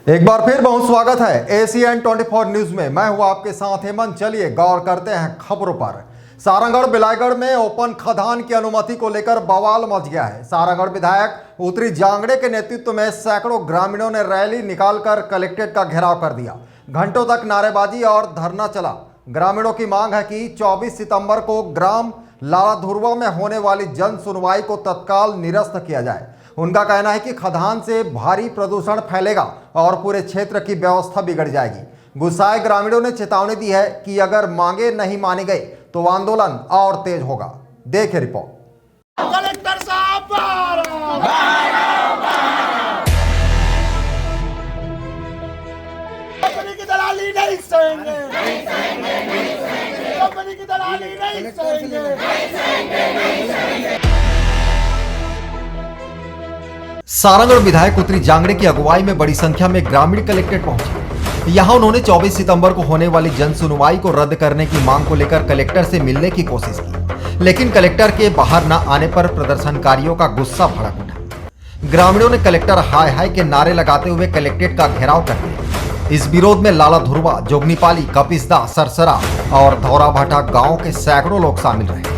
एक बार फिर बहुत स्वागत है ACN 24 न्यूज में। मैं हूं आपके साथ हेमंत। चलिए गौर करते हैं खबरों पर। सारंगढ़ बिलाईगढ़ में ओपन खदान की अनुमति को लेकर बवाल मच गया है। सारंगढ़ विधायक उत्तरी जांगड़े के नेतृत्व में सैकड़ों ग्रामीणों ने रैली निकालकर कलेक्ट्रेट का घेराव कर दिया। घंटों तक नारेबाजी और धरना चला। ग्रामीणों की मांग है कि 24 सितंबर को ग्राम लालाधुरवा में होने वाली जन सुनवाई को तत्काल निरस्त किया जाए। उनका कहना है कि खदान से भारी प्रदूषण फैलेगा और पूरे क्षेत्र की व्यवस्था बिगड़ जाएगी। गुस्साए ग्रामीणों ने चेतावनी दी है कि अगर मांगे नहीं मानी गई तो आंदोलन और तेज होगा। देखिए रिपोर्ट। कलेक्टर साहब कंपनी की दलाली नहीं सहेंगे, कंपनी की दलाली नहीं सहेंगे। सारंगढ़ विधायक उत्तरी जांगड़े की अगुवाई में बड़ी संख्या में ग्रामीण कलेक्ट्रेट पहुंचे। यहां उन्होंने 24 सितंबर को होने वाली जन सुनवाई को रद्द करने की मांग को लेकर कलेक्टर से मिलने की कोशिश की, लेकिन कलेक्टर के बाहर न आने पर प्रदर्शनकारियों का गुस्सा भड़क उठा। ग्रामीणों ने कलेक्टर हाय हाय के नारे लगाते हुए कलेक्ट्रेट का घेराव कर दिया। इस विरोध में लालाधुरवा, जोगनीपाली, कपिसदा, सरसरा और धौराभाटा गाँव के सैकड़ों लोग शामिल रहे।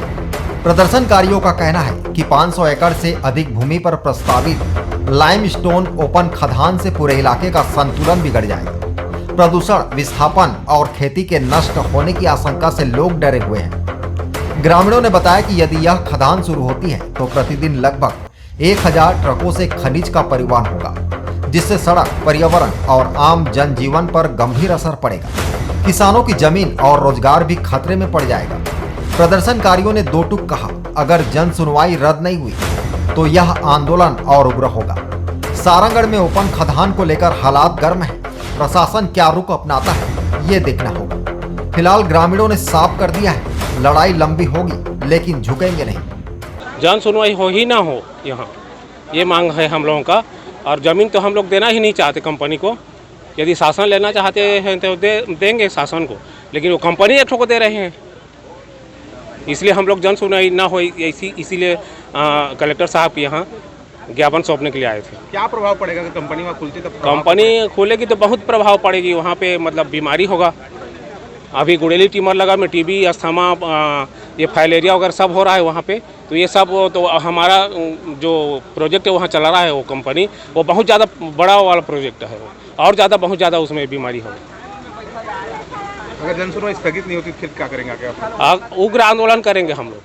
प्रदर्शनकारियों का कहना है कि 500 एकड़ से अधिक भूमि पर प्रस्तावित लाइमस्टोन ओपन खदान से पूरे इलाके का संतुलन बिगड़ जाएगा। प्रदूषण, विस्थापन और खेती के नष्ट होने की आशंका से लोग डरे हुए हैं। ग्रामीणों ने बताया कि यदि यह खदान शुरू होती है तो प्रतिदिन लगभग 1000 ट्रकों से खनिज का परिवहन होगा, जिससे सड़क, पर्यावरण और आम जनजीवन पर गंभीर असर पड़ेगा। किसानों की जमीन और रोजगार भी खतरे में पड़ जाएगा। प्रदर्शनकारियों ने दो टूक कहा, अगर जन सुनवाई रद्द नहीं हुई तो यह आंदोलन और उग्र होगा। सारंगढ़ में ओपन खदान को लेकर हालात गर्म है। प्रशासन क्या रुख अपनाता है ये देखना होगा। फिलहाल ग्रामीणों ने साफ कर दिया है, लड़ाई लंबी होगी लेकिन झुकेंगे नहीं। जन सुनवाई हो ही ना हो यहाँ, ये मांग है हम लोगों का। और ज़मीन तो हम लोग देना ही नहीं चाहते कंपनी को। यदि शासन लेना चाहते हैं तो देंगे शासन को, लेकिन वो कंपनी एक को दे रहे हैं। इसलिए हम लोग जन सुनवाई ना हो इसीलिए कलेक्टर साहब के यहाँ ज्ञापन सौंपने के लिए आए थे। क्या प्रभाव पड़ेगा अगर कंपनी वहाँ खुलती तब? कंपनी खोलेगी तो बहुत प्रभाव पड़ेगी। वहाँ पे मतलब बीमारी होगा। अभी गुड़ेली ट्यूमर लगा में टीबी, अस्थमा, ये फाइलेरिया वगैरह सब हो रहा है वहाँ पे। तो ये सब तो हमारा जो प्रोजेक्ट है वहाँ चला रहा है वो कंपनी, वो बहुत ज़्यादा बड़ा वाला प्रोजेक्ट है वो, और ज़्यादा बहुत ज़्यादा उसमें बीमारी होगी। अगर जन सुनवाई स्थगित नहीं होती फिर क्या करेंगे आगे? उग्र आंदोलन करेंगे हम लोग,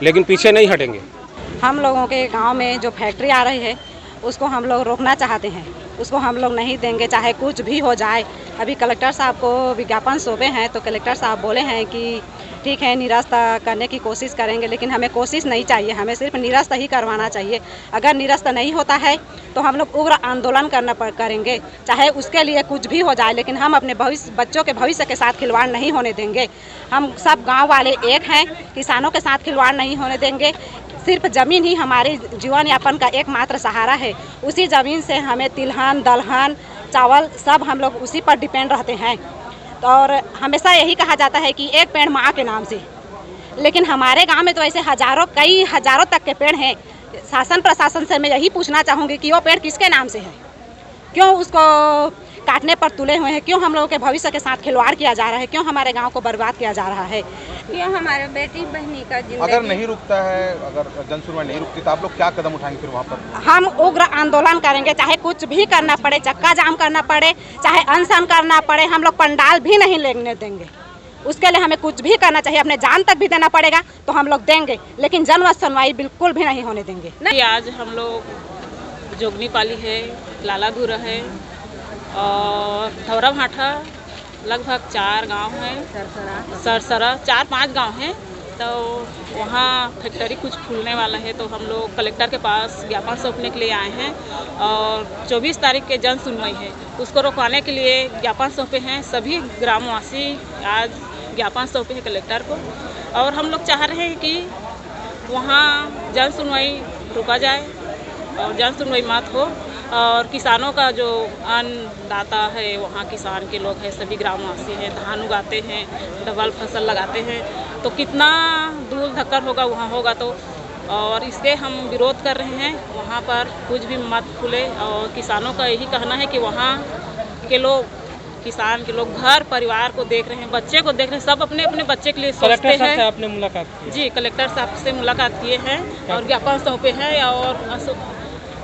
लेकिन पीछे नहीं हटेंगे। हम लोगों के गांव में जो फैक्ट्री आ रही है उसको हम लोग रोकना चाहते हैं। उसको हम लोग नहीं देंगे, चाहे कुछ भी हो जाए। अभी कलेक्टर साहब को विज्ञापन सौंपे हैं तो कलेक्टर साहब बोले हैं कि ठीक है, निरस्त करने की कोशिश करेंगे, लेकिन हमें कोशिश नहीं चाहिए, हमें सिर्फ निरस्त ही करवाना चाहिए। अगर निरस्त नहीं होता है तो हम लोग उग्र आंदोलन करेंगे, चाहे उसके लिए कुछ भी हो जाए, लेकिन हम अपने बच्चों के भविष्य के साथ खिलवाड़ नहीं होने देंगे। हम सब गांव वाले एक हैं, किसानों के साथ खिलवाड़ नहीं होने देंगे। सिर्फ ज़मीन ही हमारे जीवन यापन का एकमात्र सहारा है। उसी ज़मीन से हमें तिलहन, दलहन, चावल सब हम लोग उसी पर डिपेंड रहते हैं। और हमेशा यही कहा जाता है कि एक पेड़ माँ के नाम से, लेकिन हमारे गांव में तो ऐसे कई हजारों तक के पेड़ हैं। शासन प्रशासन से मैं यही पूछना चाहूँगी कि वो पेड़ किसके नाम से है, क्यों उसको काटने पर तुले हुए हैं, क्यों हम लोगों के भविष्य के साथ खिलवाड़ किया जा रहा है, क्यों हमारे गांव को बर्बाद किया जा रहा है, क्यों हमारे बेटी बहनी का जिंदगी। अगर नहीं रुकता है, अगर जन सुनवाई नहीं रुकती तो आप लोग क्या कदम उठाएंगे फिर वहाँ पर? हम उग्र आंदोलन करेंगे, चाहे कुछ भी करना पड़े, चक्का जाम करना पड़े, चाहे अनशन करना पड़े। हम लोग पंडाल भी नहीं लेने देंगे। उसके लिए हमें कुछ भी करना चाहिए, अपने जान तक भी देना पड़ेगा तो हम लोग देंगे, लेकिन जन सुनवाई बिल्कुल भी नहीं होने देंगे। नहीं, आज हम लोग जोगनीपाली है, लालाधुरा है और धौराभाटा लगभग 4 गांव हैं, सरसरा 4-5 गांव हैं। तो वहाँ फैक्ट्री कुछ खुलने वाला है, तो हम लोग कलेक्टर के पास ज्ञापन सौंपने के लिए आए हैं। और 24 तारीख के जन सुनवाई है, उसको रोकवाने के लिए ज्ञापन सौंपे हैं। सभी ग्रामवासी आज ज्ञापन सौंपे हैं कलेक्टर को, और हम लोग चाह रहे हैं कि वहाँ जन सुनवाई रुका जाए और जन सुनवाई मत हो। और किसानों का जो अन्नदाता है, वहाँ किसान के लोग हैं, सभी ग्रामवासी हैं, धान उगाते हैं, डबल फसल लगाते हैं, तो कितना दूर धक्कर होगा वहाँ होगा तो और इसके हम विरोध कर रहे हैं। वहाँ पर कुछ भी मत खुले और किसानों का यही कहना है कि वहाँ के लोग, किसान के लोग घर परिवार को देख रहे हैं, बच्चे को देख रहे हैं, सब अपने अपने बच्चे के लिए सोचते हैं। से आपने मुलाकात की? जी, कलेक्टर साहब से मुलाकात किए हैं और ज्ञापन सौंपे हैं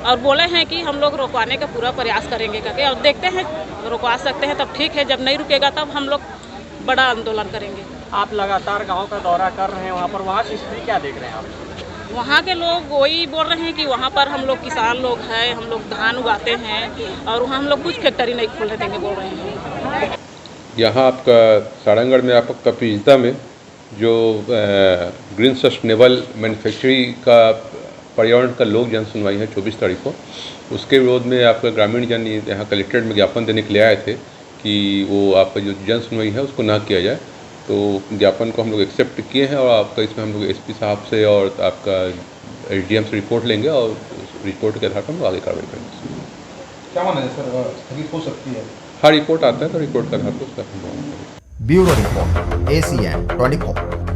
और बोले हैं कि हम लोग रोकवाने का पूरा प्रयास करेंगे करके, और देखते हैं रुकवा सकते हैं तब ठीक है, जब नहीं रुकेगा तब हम लोग बड़ा आंदोलन करेंगे। आप लगातार गांव का दौरा कर रहे हैं, वहाँ की स्थिति क्या देख रहे हैं आप? वहाँ के लोग वही बोल रहे हैं कि वहाँ पर हम लोग किसान लोग हैं, हम लोग धान उगाते हैं और वहाँ हम लोग कुछ फैक्ट्री नहीं खोलने देंगे बोल रहे हैं। यहाँ आपका सारंगढ़ में आपका कपिलता में जो ग्रीन सस्टेनेबल मैन्युफैक्चरिंग का पर्यावरण का लोक जन सुनवाई है 24 तारीख को, उसके विरोध में आपका ग्रामीण जन यहाँ कलेक्ट्रेट में ज्ञापन देने के लिए आए थे कि वो आपका जो जन सुनवाई है उसको ना किया जाए। तो ज्ञापन को हम लोग एक्सेप्ट किए हैं और आपका इसमें हम लोग एसपी साहब से और आपका एसडीएम से रिपोर्ट लेंगे और रिपोर्ट के आधार पर हम लोग आगे कार्रवाई करेंगे। क्या माना है सर, स्थगित हो सकती है? हाँ, रिपोर्ट आता है तो रिपोर्ट के आधार पर उसका हम लोग ब्यूरो रिपोर्ट ACN 24।